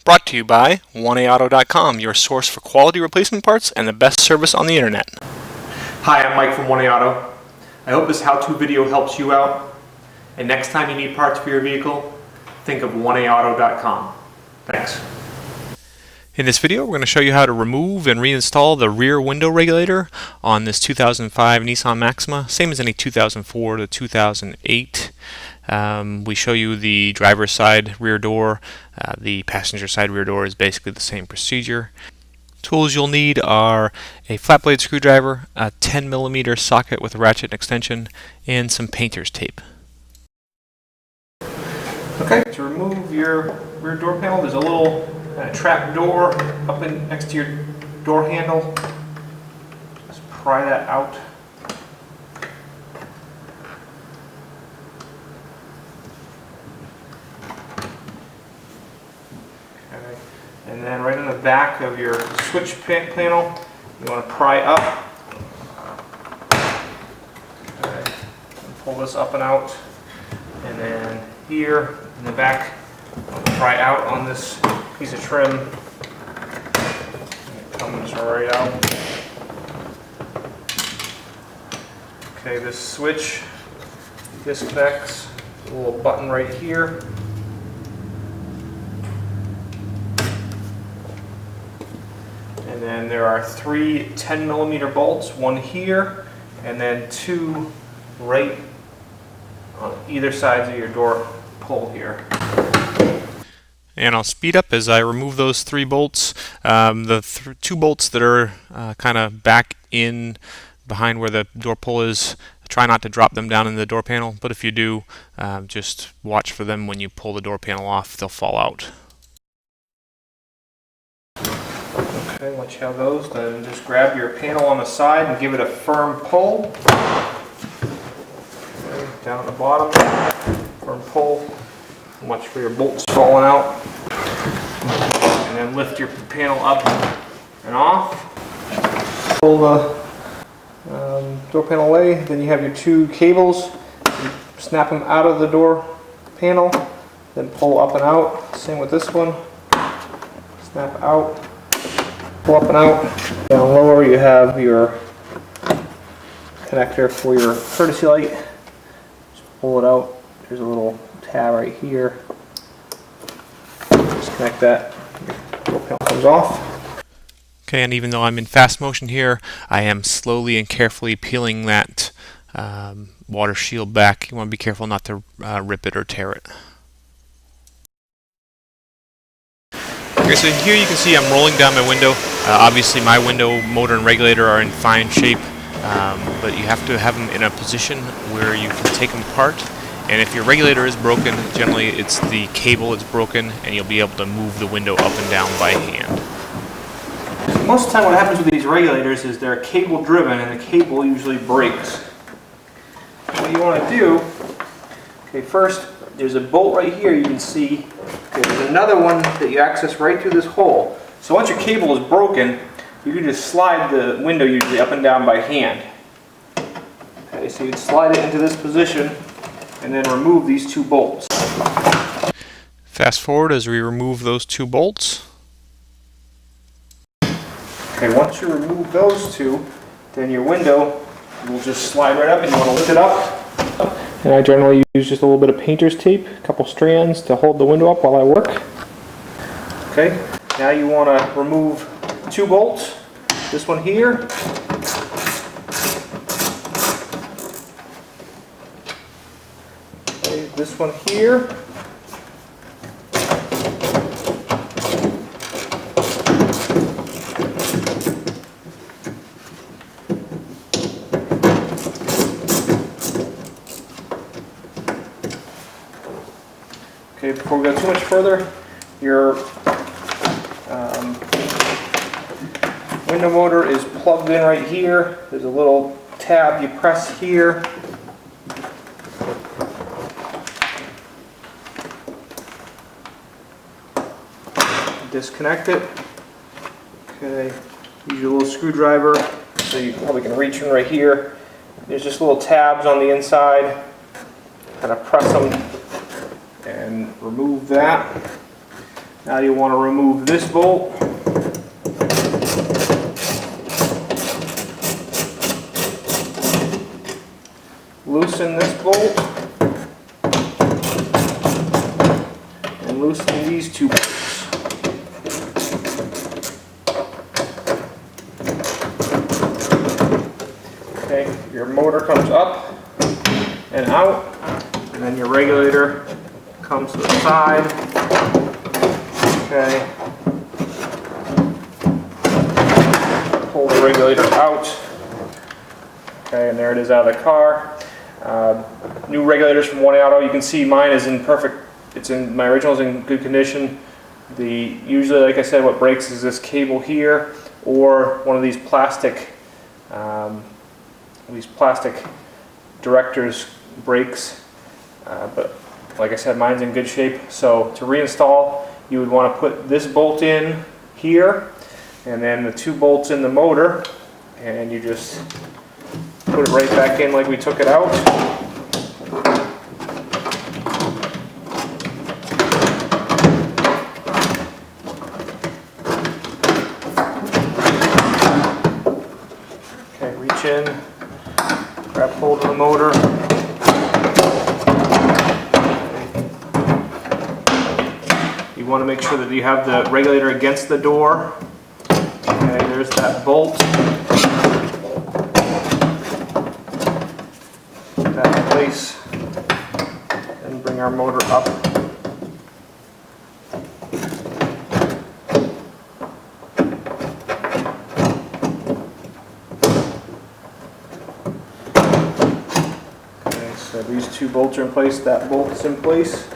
Brought to you by 1AAuto.com, your source for quality replacement parts and the best service on the internet. Hi, I'm Mike from 1AAuto. I hope this how-to video helps you out. And next time you need parts for your vehicle, think of 1AAuto.com. Thanks. In this video, we're going to show you how to remove and reinstall the rear window regulator on this 2005 Nissan Maxima, same as any 2004 to 2008. We show you the driver's side rear door. The passenger side rear door is basically the same procedure. Tools you'll need are a flat blade screwdriver, a 10mm socket with a ratchet and extension, and some painter's tape. Okay, to remove your rear door panel, there's a little trap door up next to your door handle. Just pry that out. Okay. And then right on the back of your switch panel, you want to pry up. Okay. And pull this up and out. And then here in the back, pry out on this piece of trim. It comes right out. Okay, this switch disconnects. A little button right here. And then there are three 10mm bolts, one here, and then two right on either sides of your door pull here. And I'll speed up as I remove those three bolts. The two bolts that are kind of back in behind where the door pull is, try not to drop them down in the door panel, but if you do, just watch for them when you pull the door panel off, they'll fall out. Okay, once you have those, then just grab your panel on the side and give it a firm pull. Okay, down at the bottom, firm pull. Watch for your bolts falling out. And then lift your panel up and off. Pull the door panel away. Then you have your two cables. You snap them out of the door panel. Then pull up and out. Same with this one. Snap out. Pull up and out. Down lower you have your connector for your courtesy light. Just pull it out. There's a little tab right here. Disconnect that. Your door panel comes off. Okay, and even though I'm in fast motion here, I am slowly and carefully peeling that water shield back. You want to be careful not to rip it or tear it. Okay, so here you can see I'm rolling down my window. Obviously my window motor and regulator are in fine shape, but you have to have them in a position where you can take them apart. And if your regulator is broken, generally it's the cable that's broken, and you'll be able to move the window up and down by hand. Most of the time what happens with these regulators is they're cable driven and the cable usually breaks. What you want to do, okay, first there's a bolt right here you can see. Okay, there's another one that you access right through this hole. So once your cable is broken, you can just slide the window usually up and down by hand. Okay, so you'd slide it into this position and then remove these two bolts. Fast forward as we remove those two bolts. Okay, once you remove those two, then your window will just slide right up and you want to lift it up. And I generally use just a little bit of painter's tape, a couple strands to hold the window up while I work. Okay, now you want to remove two bolts. This one here. Okay, this one here. Okay, before we go too much further, your window motor is plugged in right here. There's a little tab you press here. Disconnect it. Okay, use your little screwdriver so you probably can reach in right here. There's just little tabs on the inside. Kind of press them and remove that. Now you want to remove this bolt. Loosen this bolt. And loosen these two bolts. Okay, your motor comes up and out, and then your regulator comes to the side. Okay. Pull the regulator out. Okay, and there it is out of the car. New regulators from One Auto. You can see mine is in perfect. My original is in good condition. Usually, like I said, what breaks is this cable here, or one of these plastic directors breaks. But like I said, mine's in good shape. So to reinstall, you would want to put this bolt in here, and then the two bolts in the motor, and you just put it right back in like we took it out. Okay, reach in, grab hold of the motor. You want to make sure that you have the regulator against the door. Okay, there's that bolt. Put that in place and bring our motor up. Okay, so these two bolts are in place, that bolt is in place.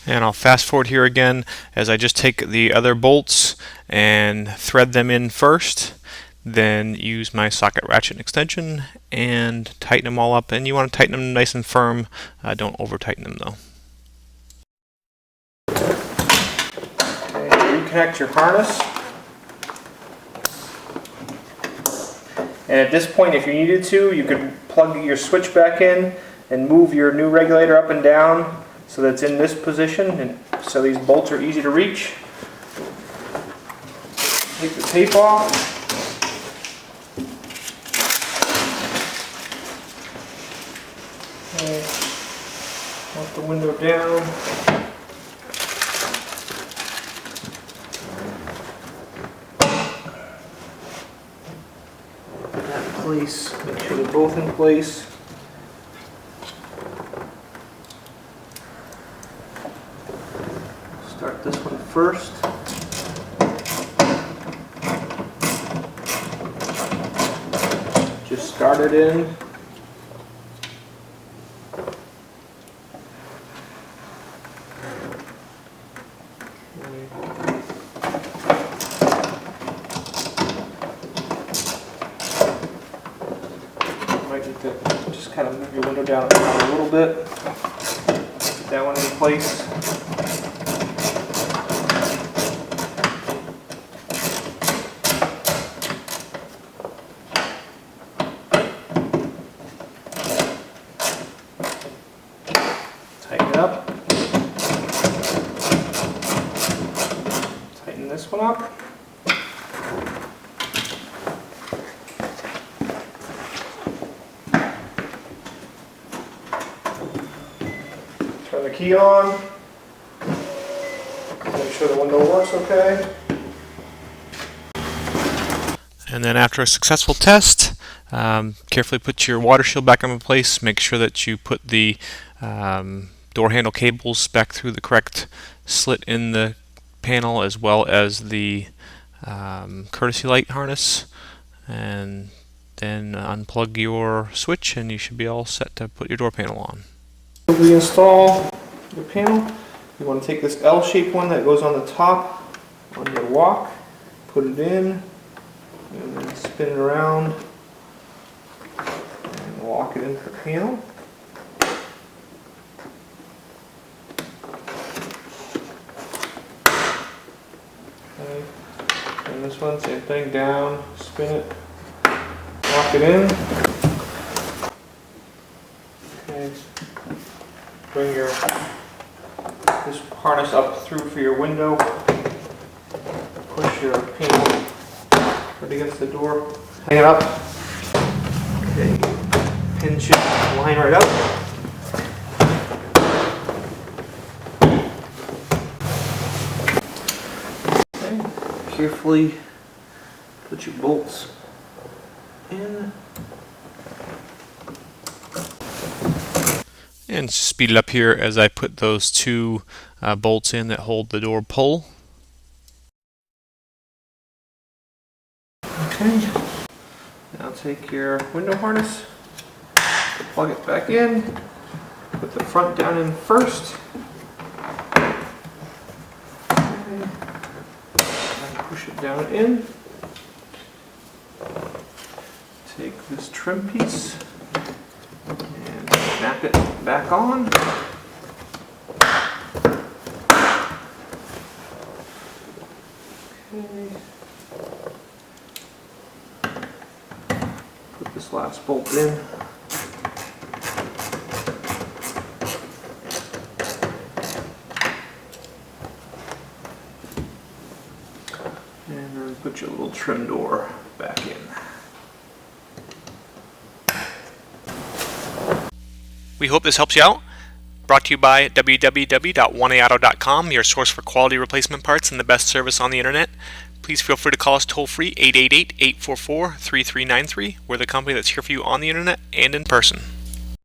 And I'll fast forward here again as I just take the other bolts and thread them in first, then use my socket ratchet and extension and tighten them all up. And you want to tighten them nice and firm, don't over tighten them though. Okay, reconnect your harness. And at this point, if you needed to, you could plug your switch back in and move your new regulator up and down so that it's in this position, and so these bolts are easy to reach. Take the tape off. Okay. Let the window down. Put that in place. Make sure they're both in place. Start this one first. Just start it in. Might need to just kind of move your window down a little bit. Get that one in place. Tighten it up. Tighten this one up. Turn the key on. Make sure the window works okay. And then after a successful test, carefully put your water shield back in place. Make sure that you put the door handle cables back through the correct slit in the panel, as well as the courtesy light harness, and then unplug your switch and you should be all set to put your door panel on. Reinstall the panel. You want to take this L-shaped one that goes on the top on your lock, put it in, and then spin it around and lock it into the panel. Okay. And this one, same thing, down, spin it, lock it in. Okay. Bring this harness up through for your window. Push your panel right against the door. Hang it up. Okay. Pin should line right up. Okay. Carefully put your bolts in. And speed it up here as I put those two bolts in that hold the door pull. Okay. Now take your window harness, plug it back in, put the front down in first. Okay. And push it down in. Take this trim piece and snap it back on. Okay. Put this last bolt in. And then put your little trim door back in. We hope this helps you out. Brought to you by www.1aauto.com, your source for quality replacement parts and the best service on the internet. Please feel free to call us toll free 888-844-3393. We're the company that's here for you on the internet and in person.